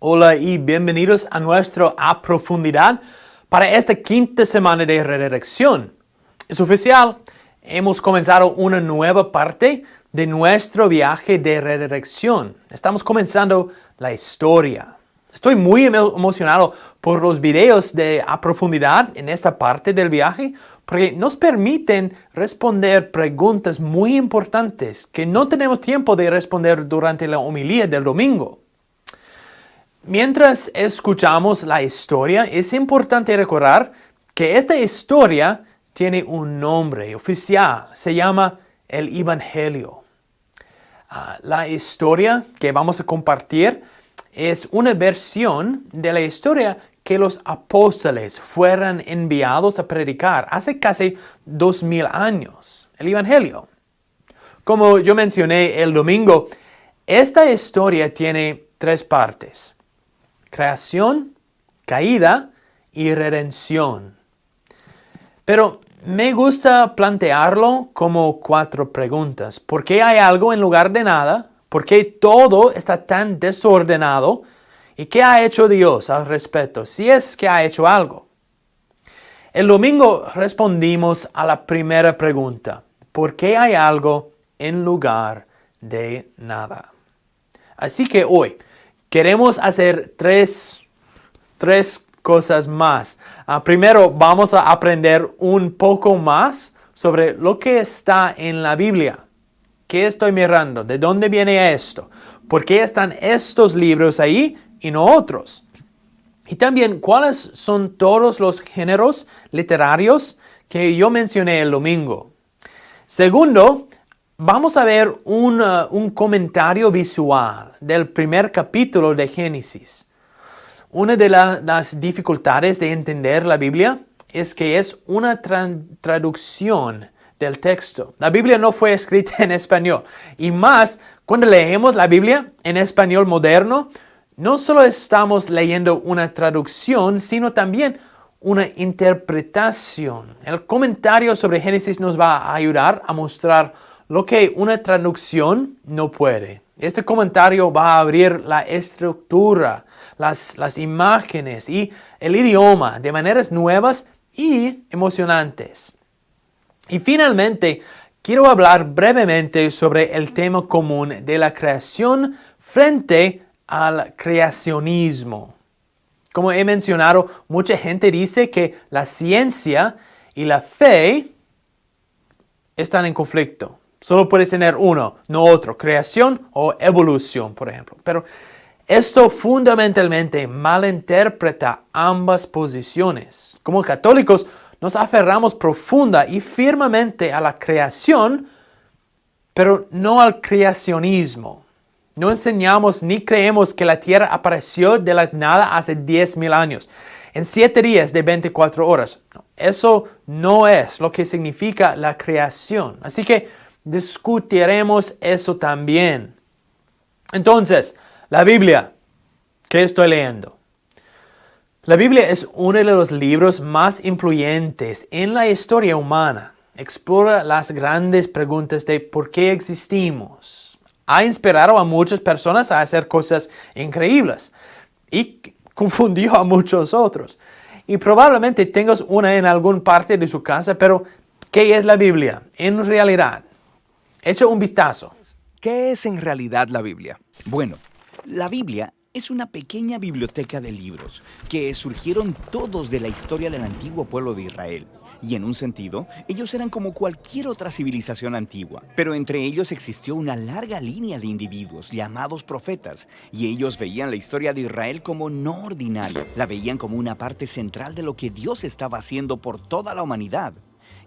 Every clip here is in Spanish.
Hola y bienvenidos a nuestro A Profundidad para esta quinta semana de redirección. Es oficial, hemos comenzado una nueva parte de nuestro viaje de redirección. Estamos comenzando la historia. Estoy muy emocionado por los videos de A Profundidad en esta parte del viaje porque nos permiten responder preguntas muy importantes que no tenemos tiempo de responder durante la homilía del domingo. Mientras escuchamos la historia, es importante recordar que esta historia tiene un nombre oficial. Se llama el Evangelio. La historia que vamos a compartir es una versión de la historia que los apóstoles fueron enviados a predicar hace casi 2000 años. El Evangelio. Como yo mencioné el domingo, esta historia tiene tres partes: creación, caída y redención. Pero me gusta plantearlo como 4 preguntas. ¿Por qué hay algo en lugar de nada? ¿Por qué todo está tan desordenado? ¿Y qué ha hecho Dios al respecto? Si es que ha hecho algo. El domingo respondimos a la primera pregunta. ¿Por qué hay algo en lugar de nada? Así que hoy queremos hacer tres cosas más. Primero, vamos a aprender un poco más sobre lo que está en la Biblia. ¿Qué estoy mirando? ¿De dónde viene esto? ¿Por qué están estos libros ahí y no otros? Y también, ¿cuáles son todos los géneros literarios que yo mencioné el domingo? Segundo, vamos a ver un comentario visual del primer capítulo de Génesis. Una de las dificultades de entender la Biblia es que es una traducción del texto. La Biblia no fue escrita en español. Y más, cuando leemos la Biblia en español moderno, no solo estamos leyendo una traducción, sino también una interpretación. El comentario sobre Génesis nos va a ayudar a mostrar lo que una traducción no puede. Este comentario va a abrir la estructura, las imágenes y el idioma de maneras nuevas y emocionantes. Y finalmente, quiero hablar brevemente sobre el tema común de la creación frente al creacionismo. Como he mencionado, mucha gente dice que la ciencia y la fe están en conflicto. Solo puedes tener uno, no otro, creación o evolución, por ejemplo. Pero esto fundamentalmente malinterpreta ambas posiciones. Como católicos, nos aferramos profunda y firmemente a la creación, pero no al creacionismo. No enseñamos ni creemos que la tierra apareció de la nada hace 10,000 años, en 7 días de 24 horas. Eso no es lo que significa la creación. Así que discutiremos eso también. Entonces, la Biblia, ¿qué estoy leyendo? La Biblia es uno de los libros más influyentes en la historia humana. Explora las grandes preguntas de por qué existimos. Ha inspirado a muchas personas a hacer cosas increíbles y confundió a muchos otros. Y probablemente tengas una en alguna parte de su casa, pero ¿qué es la Biblia en realidad? Echa un vistazo. ¿Qué es en realidad la Biblia? Bueno, la Biblia es una pequeña biblioteca de libros que surgieron todos de la historia del antiguo pueblo de Israel. Y en un sentido, ellos eran como cualquier otra civilización antigua. Pero entre ellos existió una larga línea de individuos llamados profetas. Y ellos veían la historia de Israel como no ordinaria. La veían como una parte central de lo que Dios estaba haciendo por toda la humanidad.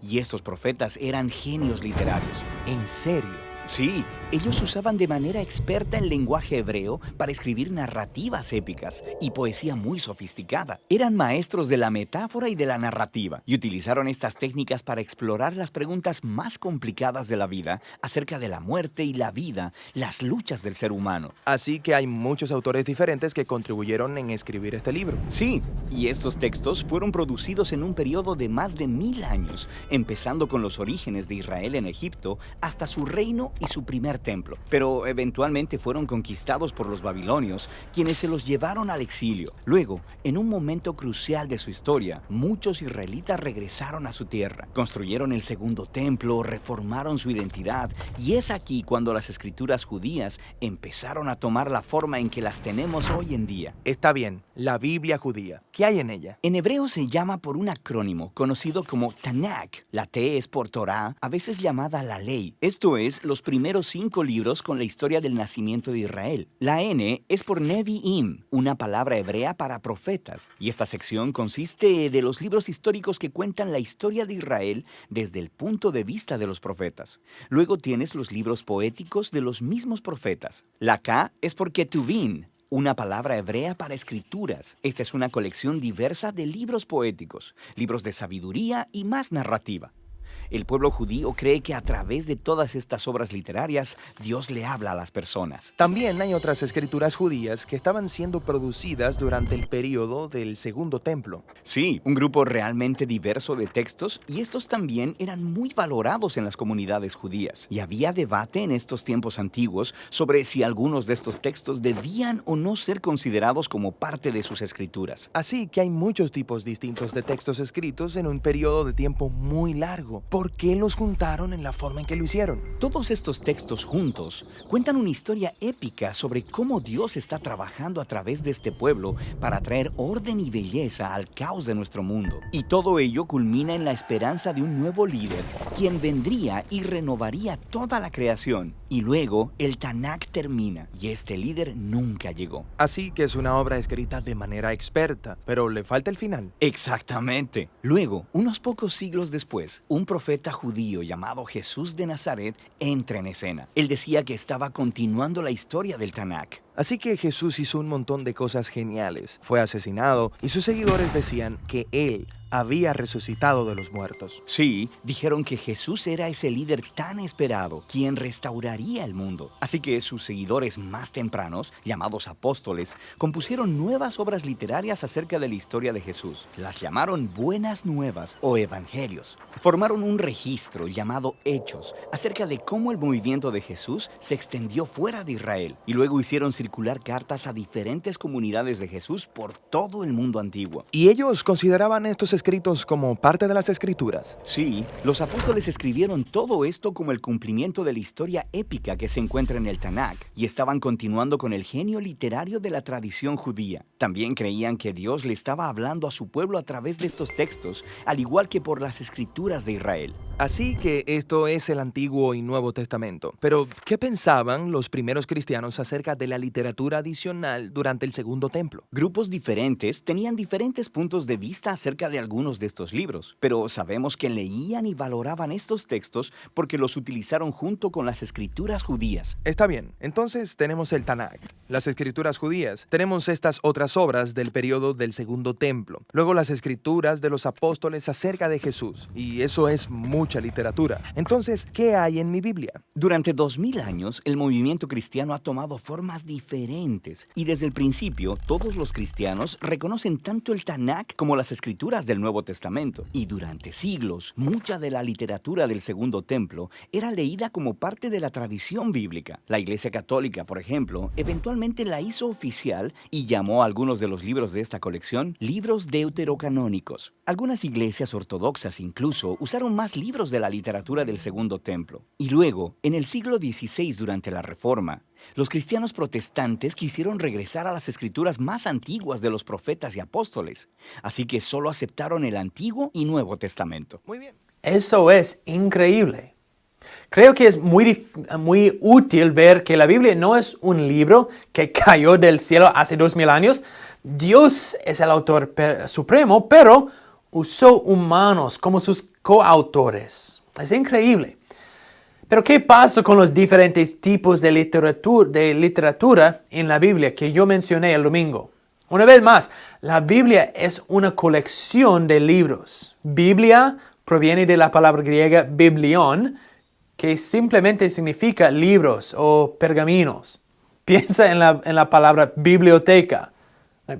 Y estos profetas eran genios literarios. ¿En serio? Sí, ellos usaban de manera experta el lenguaje hebreo para escribir narrativas épicas y poesía muy sofisticada. Eran maestros de la metáfora y de la narrativa y utilizaron estas técnicas para explorar las preguntas más complicadas de la vida acerca de la muerte y la vida, las luchas del ser humano. Así que hay muchos autores diferentes que contribuyeron en escribir este libro. Sí, y estos textos fueron producidos en un periodo de más de 1000 años, empezando con los orígenes de Israel en Egipto hasta su reino y su primer templo, pero eventualmente fueron conquistados por los babilonios, quienes se los llevaron al exilio. Luego, en un momento crucial de su historia, muchos israelitas regresaron a su tierra, construyeron el segundo templo, reformaron su identidad, y es aquí cuando las escrituras judías empezaron a tomar la forma en que las tenemos hoy en día. Está bien, la Biblia judía. ¿Qué hay en ella? En hebreo se llama por un acrónimo conocido como Tanakh. La T es por Torah, a veces llamada la ley. Esto es, los primeros 5 libros con la historia del nacimiento de Israel. La N es por Nevi'im, una palabra hebrea para profetas. Y esta sección consiste de los libros históricos que cuentan la historia de Israel desde el punto de vista de los profetas. Luego tienes los libros poéticos de los mismos profetas. La K es por Ketuvim, una palabra hebrea para escrituras. Esta es una colección diversa de libros poéticos, libros de sabiduría y más narrativa. El pueblo judío cree que a través de todas estas obras literarias, Dios le habla a las personas. También hay otras escrituras judías que estaban siendo producidas durante el periodo del Segundo Templo. Sí, un grupo realmente diverso de textos, y estos también eran muy valorados en las comunidades judías. Y había debate en estos tiempos antiguos sobre si algunos de estos textos debían o no ser considerados como parte de sus escrituras. Así que hay muchos tipos distintos de textos escritos en un periodo de tiempo muy largo. ¿Por qué los juntaron en la forma en que lo hicieron? Todos estos textos juntos cuentan una historia épica sobre cómo Dios está trabajando a través de este pueblo para traer orden y belleza al caos de nuestro mundo. Y todo ello culmina en la esperanza de un nuevo líder, quien vendría y renovaría toda la creación. Y luego el Tanakh termina, y este líder nunca llegó. Así que es una obra escrita de manera experta, pero le falta el final. Exactamente. Luego, unos pocos siglos después, un profeta judío llamado Jesús de Nazaret entra en escena. Él decía que estaba continuando la historia del Tanakh. Así que Jesús hizo un montón de cosas geniales. Fue asesinado y sus seguidores decían que él había resucitado de los muertos. Sí, dijeron que Jesús era ese líder tan esperado, quien restauraría el mundo. Así que sus seguidores más tempranos, llamados apóstoles, compusieron nuevas obras literarias acerca de la historia de Jesús. Las llamaron Buenas Nuevas o Evangelios. Formaron un registro llamado Hechos acerca de cómo el movimiento de Jesús se extendió fuera de Israel, y luego hicieron circular cartas a diferentes comunidades de Jesús por todo el mundo antiguo. ¿Y ellos consideraban estos escritos como parte de las escrituras? Sí, los apóstoles escribieron todo esto como el cumplimiento de la historia épica que se encuentra en el Tanakh, y estaban continuando con el genio literario de la tradición judía. También creían que Dios le estaba hablando a su pueblo a través de estos textos, al igual que por las escrituras de Israel. Así que esto es el Antiguo y Nuevo Testamento. Pero, ¿qué pensaban los primeros cristianos acerca de la literatura adicional durante el Segundo Templo? Grupos diferentes tenían diferentes puntos de vista acerca de algunos de estos libros, pero sabemos que leían y valoraban estos textos porque los utilizaron junto con las escrituras judías. Está bien, entonces tenemos el Tanakh, las escrituras judías. Tenemos estas otras obras del periodo del Segundo Templo. Luego las escrituras de los apóstoles acerca de Jesús. Y eso es mucha literatura. Entonces, ¿qué hay en mi Biblia? Durante 2000 años, el movimiento cristiano ha tomado formas diferentes, y desde el principio, todos los cristianos reconocen tanto el Tanakh como las escrituras del Nuevo Testamento. Y durante siglos, mucha de la literatura del Segundo Templo era leída como parte de la tradición bíblica. La Iglesia Católica, por ejemplo, eventualmente la hizo oficial y llamó a algunos de los libros de esta colección libros deuterocanónicos. Algunas iglesias ortodoxas incluso usaron más libros de la literatura del Segundo Templo. Y luego, en el siglo XVI, durante la Reforma, los cristianos protestantes quisieron regresar a las escrituras más antiguas de los profetas y apóstoles, así que solo aceptaron el Antiguo y Nuevo Testamento. Muy bien. Eso es increíble. Creo que es muy útil ver que la Biblia no es un libro que cayó del cielo hace 2000 años. Dios es el autor supremo, pero usó humanos como sus coautores. Es increíble. Pero ¿qué pasa con los diferentes tipos de literatura en la Biblia que yo mencioné el domingo? Una vez más, la Biblia es una colección de libros. Biblia proviene de la palabra griega biblion, que simplemente significa libros o pergaminos. Piensa en la palabra biblioteca.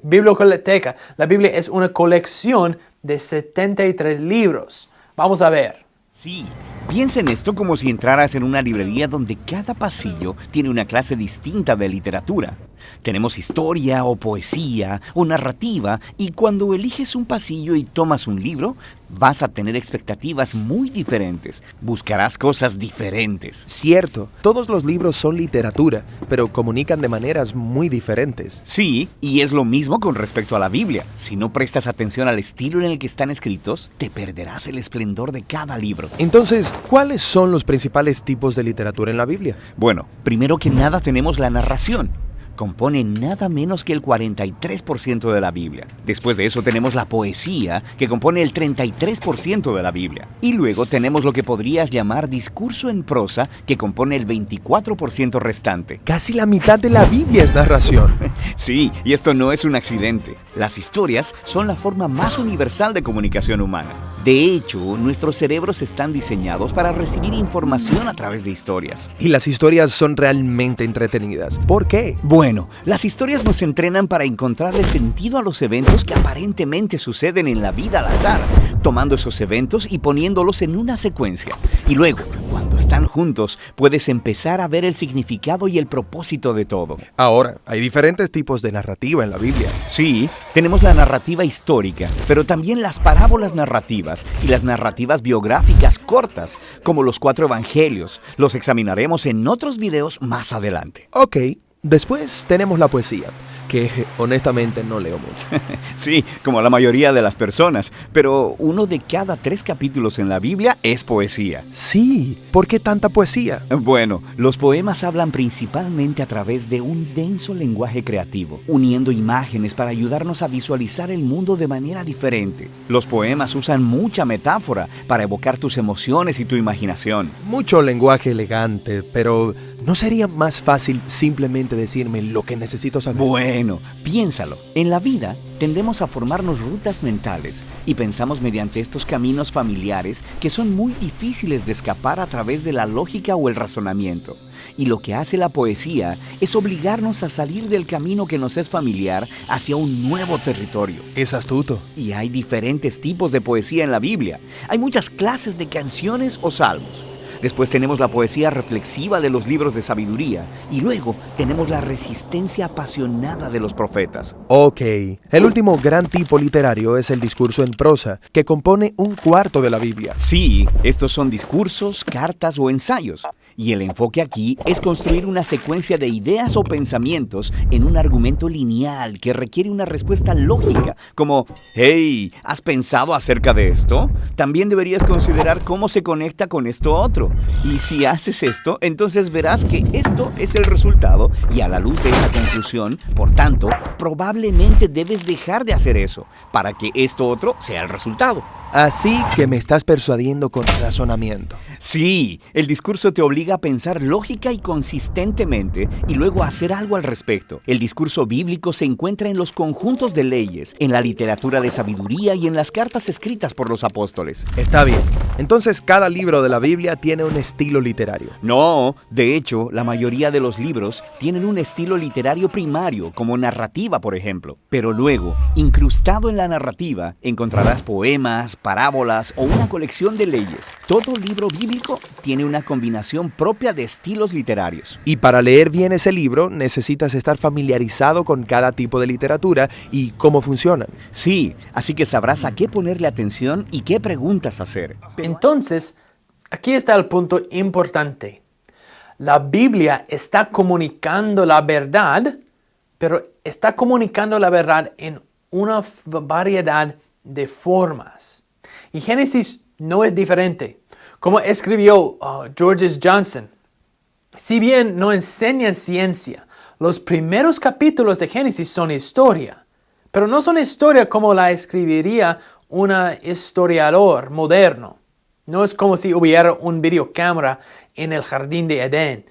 Biblioteca. La Biblia es una colección de 73 libros. Vamos a ver. Sí, piensa en esto como si entraras en una librería donde cada pasillo tiene una clase distinta de literatura. Tenemos historia o poesía o narrativa y cuando eliges un pasillo y tomas un libro, vas a tener expectativas muy diferentes. Buscarás cosas diferentes. Cierto, todos los libros son literatura, pero comunican de maneras muy diferentes. Sí, y es lo mismo con respecto a la Biblia. Si no prestas atención al estilo en el que están escritos, te perderás el esplendor de cada libro. Entonces, ¿cuáles son los principales tipos de literatura en la Biblia? Bueno, primero que nada tenemos la narración. Compone nada menos que el 43% de la Biblia. Después de eso tenemos la poesía, que compone el 33% de la Biblia. Y luego tenemos lo que podrías llamar discurso en prosa, que compone el 24% restante. Casi la mitad de la Biblia es narración. Sí, y esto no es un accidente. Las historias son la forma más universal de comunicación humana. De hecho, nuestros cerebros están diseñados para recibir información a través de historias. Y las historias son realmente entretenidas. ¿Por qué? Bueno, las historias nos entrenan para encontrarle sentido a los eventos que aparentemente suceden en la vida al azar, tomando esos eventos y poniéndolos en una secuencia. Y luego, cuando están juntos, puedes empezar a ver el significado y el propósito de todo. Ahora, hay diferentes tipos de narrativa en la Biblia. Sí, tenemos la narrativa histórica, pero también las parábolas narrativas y las narrativas biográficas cortas, como los 4 evangelios. Los examinaremos en otros videos más adelante. Ok, después tenemos la poesía, que honestamente no leo mucho. Sí, como la mayoría de las personas, pero uno de cada 3 capítulos en la Biblia es poesía. Sí, ¿por qué tanta poesía? Bueno, los poemas hablan principalmente a través de un denso lenguaje creativo, uniendo imágenes para ayudarnos a visualizar el mundo de manera diferente. Los poemas usan mucha metáfora para evocar tus emociones y tu imaginación. Mucho lenguaje elegante, pero ¿no sería más fácil simplemente decirme lo que necesito saber? Bueno, piénsalo. En la vida tendemos a formarnos rutas mentales y pensamos mediante estos caminos familiares que son muy difíciles de escapar a través de la lógica o el razonamiento. Y lo que hace la poesía es obligarnos a salir del camino que nos es familiar hacia un nuevo territorio. Es astuto. Y hay diferentes tipos de poesía en la Biblia. Hay muchas clases de canciones o salmos. Después tenemos la poesía reflexiva de los libros de sabiduría. Y luego tenemos la resistencia apasionada de los profetas. Ok, el último gran tipo literario es el discurso en prosa, que compone 1/4 de la Biblia. Sí, estos son discursos, cartas o ensayos. Y el enfoque aquí es construir una secuencia de ideas o pensamientos en un argumento lineal que requiere una respuesta lógica, como «Hey, ¿has pensado acerca de esto? También deberías considerar cómo se conecta con esto otro. Y si haces esto, entonces verás que esto es el resultado y a la luz de esa conclusión, por tanto, probablemente debes dejar de hacer eso para que esto otro sea el resultado». Así que me estás persuadiendo con razonamiento. Sí, el discurso te obliga a pensar lógica y consistentemente y luego a hacer algo al respecto. El discurso bíblico se encuentra en los conjuntos de leyes, en la literatura de sabiduría y en las cartas escritas por los apóstoles. Está bien. Entonces cada libro de la Biblia tiene un estilo literario. No, de hecho, la mayoría de los libros tienen un estilo literario primario, como narrativa, por ejemplo. Pero luego, incrustado en la narrativa, encontrarás poemas, parábolas o una colección de leyes. Todo libro bíblico tiene una combinación propia de estilos literarios. Y para leer bien ese libro necesitas estar familiarizado con cada tipo de literatura y cómo funcionan. Sí, así que sabrás a qué ponerle atención y qué preguntas hacer. Entonces, aquí está el punto importante. La Biblia está comunicando la verdad, pero está comunicando la verdad en una variedad de formas. Y Génesis no es diferente. Como escribió George Johnson, si bien no enseñan ciencia, los primeros capítulos de Génesis son historia, pero no son historia como la escribiría un historiador moderno. No es como si hubiera un videocámara en el jardín de Edén.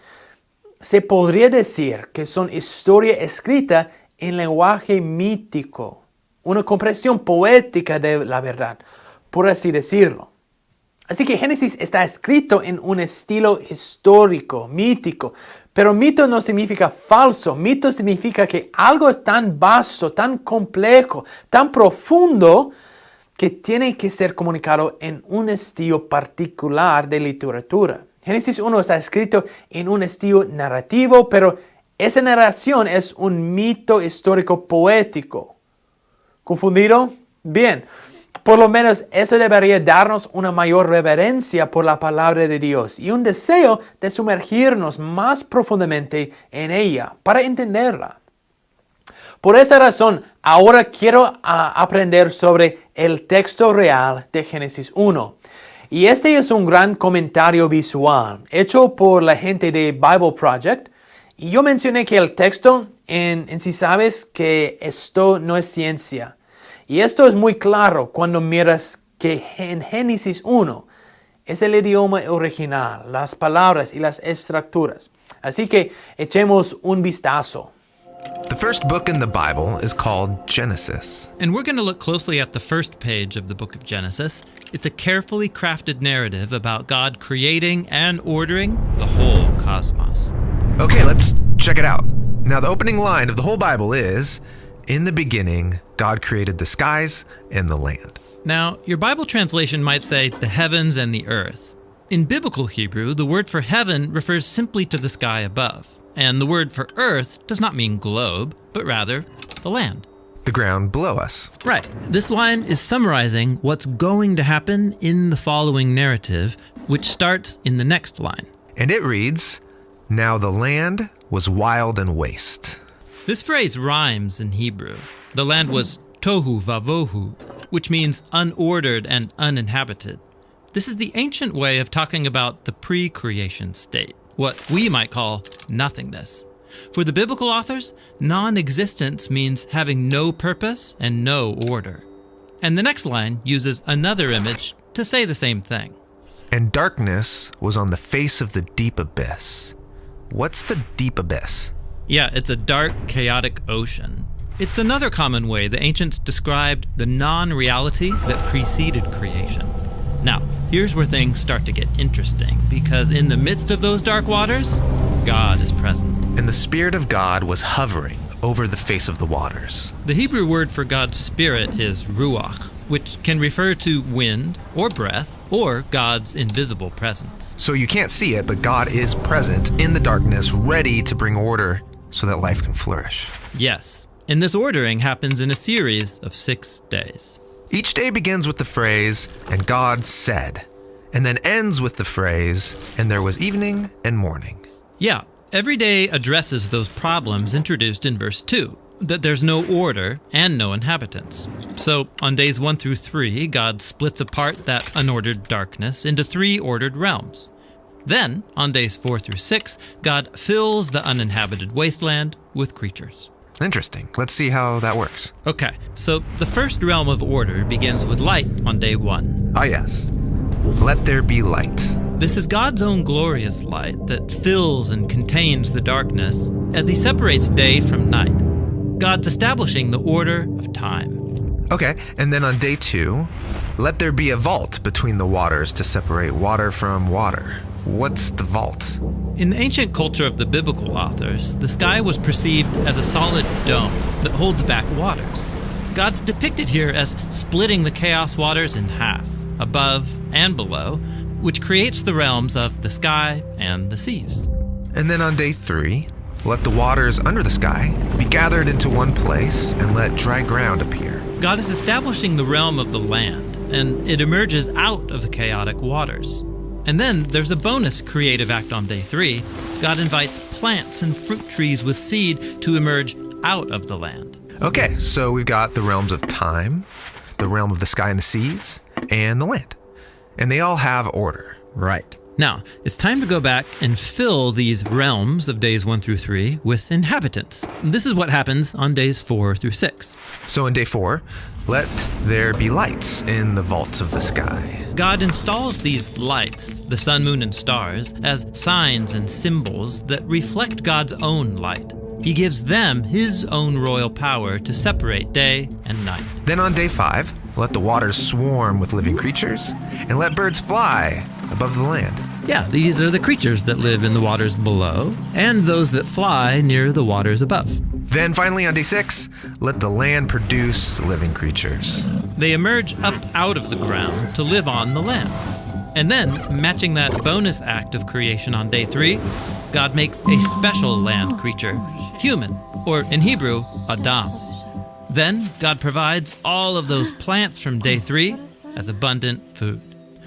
Se podría decir que son historia escrita en lenguaje mítico, una comprensión poética de la verdad, por así decirlo. Así que Génesis está escrito en un estilo histórico, mítico, pero mito no significa falso. Mito significa que algo es tan vasto, tan complejo, tan profundo, que tiene que ser comunicado en un estilo particular de literatura. Génesis 1 está escrito en un estilo narrativo, pero esa narración es un mito histórico poético. ¿Confundido? Bien. Por lo menos eso debería darnos una mayor reverencia por la palabra de Dios y un deseo de sumergirnos más profundamente en ella para entenderla. Por esa razón, ahora quiero aprender sobre el texto real de Génesis 1. Y este es un gran comentario visual hecho por la gente de Bible Project. Y yo mencioné que el texto en sí sabes que esto no es ciencia. Y esto es muy claro cuando miras que en Génesis 1 es el idioma original, las palabras y las estructuras. Así que echemos un vistazo. The first book in the Bible is called Genesis. And we're going to look closely at the first page of the book of Genesis. It's a carefully crafted narrative about God creating and ordering the whole cosmos. Okay, let's check it out. Now, the opening line of the whole Bible is, "In the beginning, God created the skies and the land." Now, your Bible translation might say the heavens and the earth. In biblical Hebrew, the word for heaven refers simply to the sky above. And the word for earth does not mean globe, but rather the land. The ground below us. Right. This line is summarizing what's going to happen in the following narrative, which starts in the next line. And it reads, "Now the land was wild and waste." This phrase rhymes in Hebrew. The land was tohu vavohu, which means unordered and uninhabited. This is the ancient way of talking about the pre-creation state, what we might call nothingness. For the biblical authors, non-existence means having no purpose and no order. And the next line uses another image to say the same thing. And darkness was on the face of the deep abyss. What's the deep abyss? Yeah, it's a dark, chaotic ocean. It's another common way the ancients described the non-reality that preceded creation. Now, here's where things start to get interesting, because in the midst of those dark waters, God is present. And the Spirit of God was hovering over the face of the waters. The Hebrew word for God's Spirit is ruach, which can refer to wind or breath or God's invisible presence. So you can't see it, but God is present in the darkness, ready to bring order so that life can flourish. Yes, and this ordering happens in a series of 6 days. Each day begins with the phrase, "And God said," and then ends with the phrase, "And there was evening and morning." Yeah, every day addresses those problems introduced in verse 2, that there's no order and no inhabitants. So on days 1 through 3, God splits apart that unordered darkness into 3 ordered realms. Then, on days 4 through 6, God fills the uninhabited wasteland with creatures. Interesting. Let's see how that works. Okay, so the first realm of order begins with light on day 1. Ah, yes. Let there be light. This is God's own glorious light that fills and contains the darkness as he separates day from night. God's establishing the order of time. Okay, and then on day 2, let there be a vault between the waters to separate water from water. What's the vault? In the ancient culture of the biblical authors, the sky was perceived as a solid dome that holds back waters. God's depicted here as splitting the chaos waters in half, above and below, which creates the realms of the sky and the seas. And then on day 3, let the waters under the sky be gathered into one place and let dry ground appear. God is establishing the realm of the land, and it emerges out of the chaotic waters. And then there's a bonus creative act on day 3. God invites plants and fruit trees with seed to emerge out of the land. Okay, so we've got the realms of time, the realm of the sky and the seas, and the land. And they all have order. Right. Now, it's time to go back and fill these realms of days 1 through 3 with inhabitants. This is what happens on days 4 through 6. So in day 4, let there be lights in the vaults of the sky. God installs these lights, the sun, moon, and stars, as signs and symbols that reflect God's own light. He gives them his own royal power to separate day and night. Then on day 5, let the waters swarm with living creatures, and let birds fly above the land. Yeah, these are the creatures that live in the waters below, and those that fly near the waters above. Then finally on day 6, let the land produce living creatures. They emerge up out of the ground to live on the land. And then, matching that bonus act of creation on day 3, God makes a special land creature, human, or in Hebrew, Adam. Then, God provides all of those plants from day 3 as abundant food.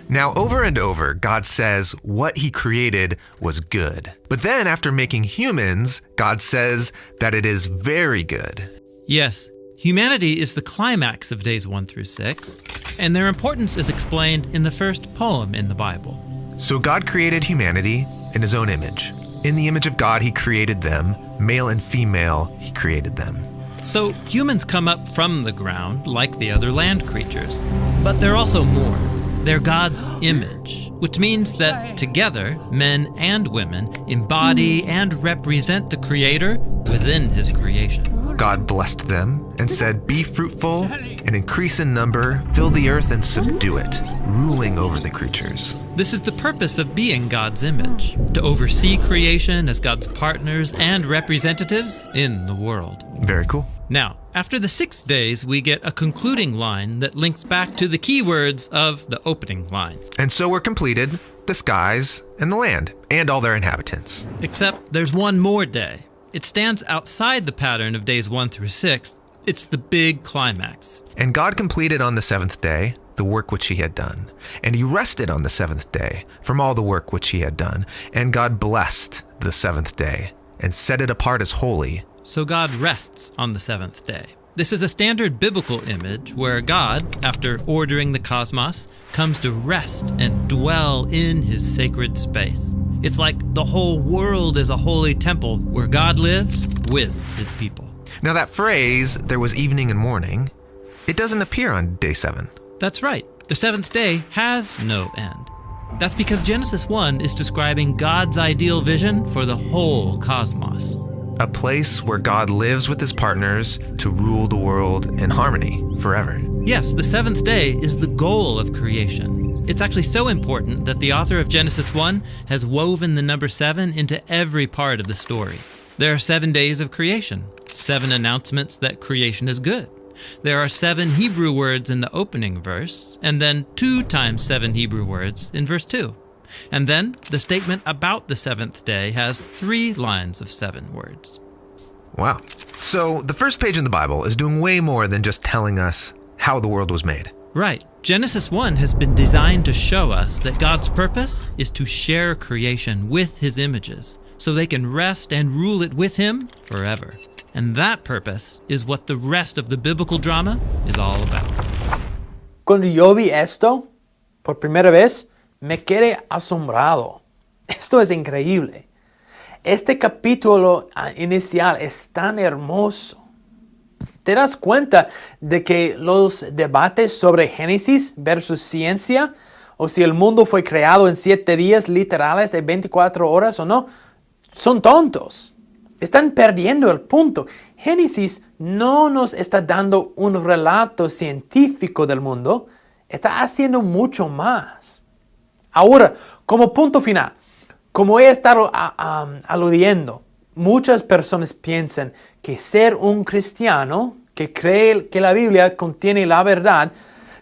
Now, over and over, God says what he created was good. But then, after making humans, God says that it is very good. Yes, humanity is the climax of days 1 through 6, and their importance is explained in the first poem in the Bible. So God created humanity in his own image. In the image of God, he created them. Male and female, he created them. So humans come up from the ground like the other land creatures, but they're also more. They're God's image, which means that together, men and women embody and represent the Creator within his creation. God blessed them and said, "Be fruitful and increase in number, fill the earth and subdue it, ruling over the creatures." This is the purpose of being God's image, to oversee creation as God's partners and representatives in the world. Very cool. Now, after the 6 days, we get a concluding line that links back to the key words of the opening line. And so were completed the skies and the land and all their inhabitants. Except there's one more day. It stands outside the pattern of days 1 through 6. It's the big climax. And God completed on the 7th day the work which he had done. And he rested on the 7th day from all the work which he had done. And God blessed the 7th day and set it apart as holy. So God rests on the 7th day. This is a standard biblical image where God, after ordering the cosmos, comes to rest and dwell in his sacred space. It's like the whole world is a holy temple where God lives with his people. Now that phrase, "there was evening and morning," it doesn't appear on day 7. That's right. The 7th day has no end. That's because Genesis 1 is describing God's ideal vision for the whole cosmos. A place where God lives with his partners to rule the world in harmony forever. Yes, the 7th day is the goal of creation. It's actually so important that the author of Genesis 1 has woven the number 7 into every part of the story. There are 7 days of creation, 7 announcements that creation is good. There are 7 Hebrew words in the opening verse, and then 2 times 7 Hebrew words in verse 2. And then the statement about the 7th day has 3 lines of 7 words. Wow. So the first page in the Bible is doing way more than just telling us how the world was made. Right. Genesis 1 has been designed to show us that God's purpose is to share creation with his images, so they can rest and rule it with him forever. And that purpose is what the rest of the biblical drama is all about. Cuando yo vi esto por primera vez, me quedé asombrado. Esto es increíble. Este capítulo inicial es tan hermoso. ¿Te das cuenta de que los debates sobre Génesis versus ciencia, o si el mundo fue creado en 7 días literales de 24 horas o no, son tontos? Están perdiendo el punto. Génesis no nos está dando un relato científico del mundo, está haciendo mucho más. Ahora, como punto final, como he estado aludiendo, muchas personas piensan que ser un cristiano que cree que la Biblia contiene la verdad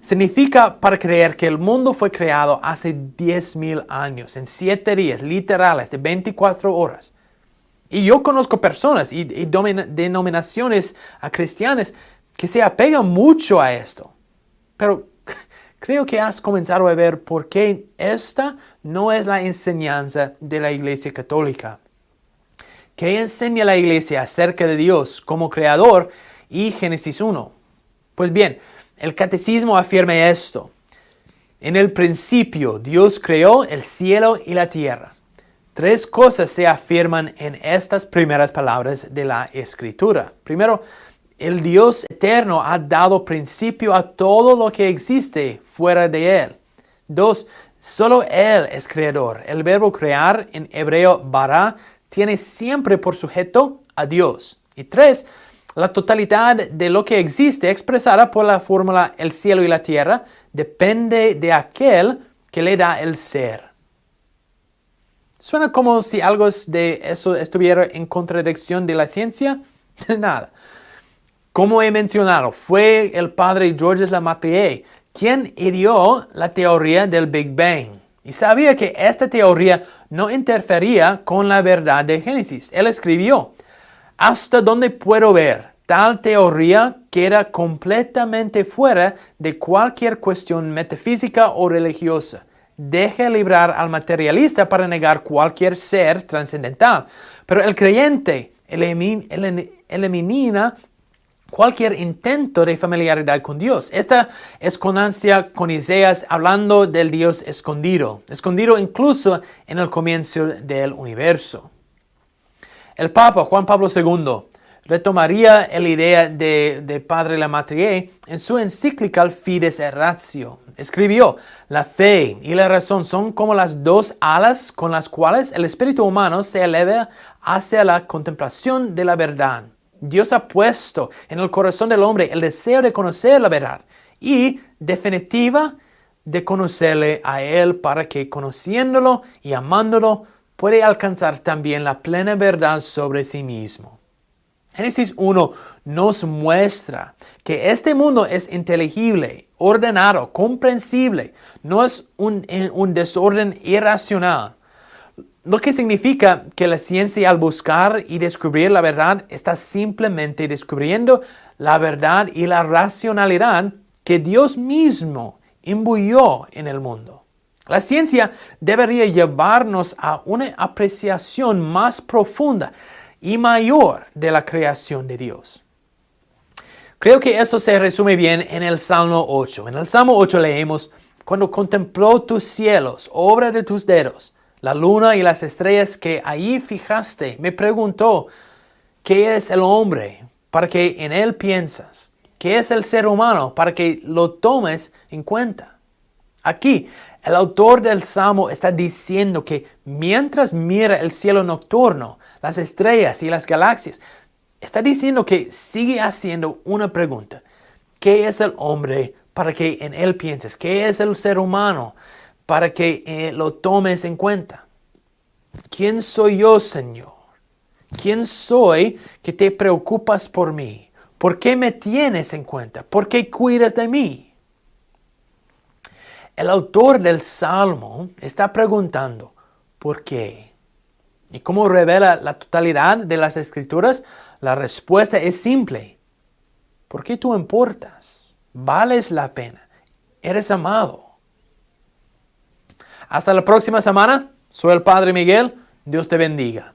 significa para creer que el mundo fue creado hace 10,000 años, en 7 días literales de 24 horas. Y yo conozco personas y denominaciones cristianas que se apegan mucho a esto. Pero creo que has comenzado a ver por qué esta no es la enseñanza de la Iglesia Católica. ¿Qué enseña la Iglesia acerca de Dios como creador y Génesis 1? Pues bien, el Catecismo afirma esto. En el principio Dios creó el cielo y la tierra. 3 cosas se afirman en estas primeras palabras de la Escritura. Primero, el Dios eterno ha dado principio a todo lo que existe fuera de Él. 2, solo Él es creador. El verbo crear en hebreo bara tiene siempre por sujeto a Dios. Y 3, la totalidad de lo que existe expresada por la fórmula el cielo y la tierra depende de aquel que le da el ser. Suena como si algo de eso estuviera en contradicción de la ciencia. Nada. Como he mencionado, fue el padre Georges Lemaître quien ideó la teoría del Big Bang. Y sabía que esta teoría no interfería con la verdad de Génesis. Él escribió: hasta donde puedo ver, tal teoría queda completamente fuera de cualquier cuestión metafísica o religiosa. Deja librar al materialista para negar cualquier ser trascendental. Pero el creyente elimina cualquier intento de familiaridad con Dios. Esta es consonancia con Isaías hablando del Dios escondido incluso en el comienzo del universo. El Papa Juan Pablo II retomaría la idea de Padre Lemaître en su encíclica Fides et Ratio. Escribió: la fe y la razón son como las dos alas con las cuales el espíritu humano se eleva hacia la contemplación de la verdad. Dios ha puesto en el corazón del hombre el deseo de conocer la verdad y, definitiva, de conocerle a Él para que, conociéndolo y amándolo, puede alcanzar también la plena verdad sobre sí mismo. Génesis 1 nos muestra que este mundo es inteligible, ordenado, comprensible, no es un desorden irracional. Lo que significa que la ciencia, al buscar y descubrir la verdad, está simplemente descubriendo la verdad y la racionalidad que Dios mismo imbuyó en el mundo. La ciencia debería llevarnos a una apreciación más profunda y mayor de la creación de Dios. Creo que esto se resume bien en el Salmo 8. En el Salmo 8 leemos: cuando contempló tus cielos, obra de tus dedos, la luna y las estrellas que allí fijaste, me preguntó: ¿qué es el hombre para que en él piensas? ¿Qué es el ser humano para que lo tomes en cuenta? Aquí, el autor del Salmo está diciendo que mientras mira el cielo nocturno, las estrellas y las galaxias, está diciendo que sigue haciendo una pregunta: ¿qué es el hombre para que en él pienses? ¿Qué es el ser humano para que lo tomes en cuenta? ¿Quién soy yo, Señor? ¿Quién soy que te preocupas por mí? ¿Por qué me tienes en cuenta? ¿Por qué cuidas de mí? El autor del Salmo está preguntando: ¿por qué? Y como revela la totalidad de las Escrituras, la respuesta es simple: ¿por qué tú importas? Vales la pena. Eres amado. Hasta la próxima semana. Soy el Padre Miguel. Dios te bendiga.